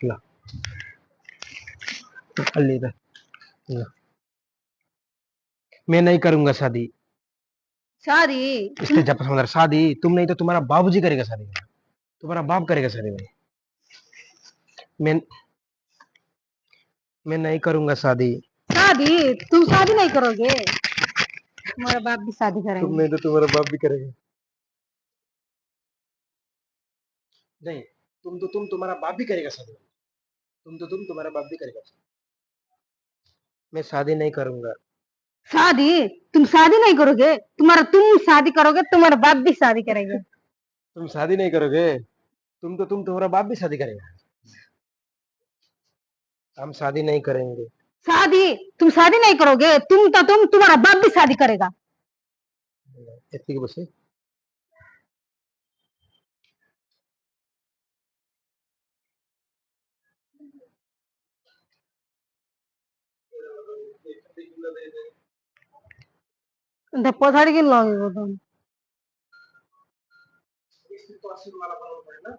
ला ले इधर, ला। मैं नहीं करूंगा शादी। शादी इसलिए जब समझ शादी तुम नहीं तो तुम्हारा बाबूजी करेगा शादी, तुम्हारा बाप करेगा शादी भाई। मैं मैं नहीं करूंगा शादी। शादी तुम शादी नहीं करोगे, तुम्हारा बाप भी शादी तुम करेंगे। नहीं तो तुम्हारा बाप भी करेगा। नहीं, तुम तुम्हारा बाप भी करेगा शादी। तुम तुम्हारा बाप भी करेगा। मैं शादी नहीं करूंगा। शादी तुम शादी नहीं करोगे, तुम शादी करोगे, तुम्हारा बाप भी शादी करेंगे। तुम शादी नहीं करोगे, तुम तुम्हारा बाप भी शादी करेगा। हम शादी नहीं करेंगे। शादी तुम शादी नहीं करोगे, तुम्हारा बाप भी शादी करेगा। एतिक बसे पछाड़ी के लगे तम तो 80 वाला बनना है ना।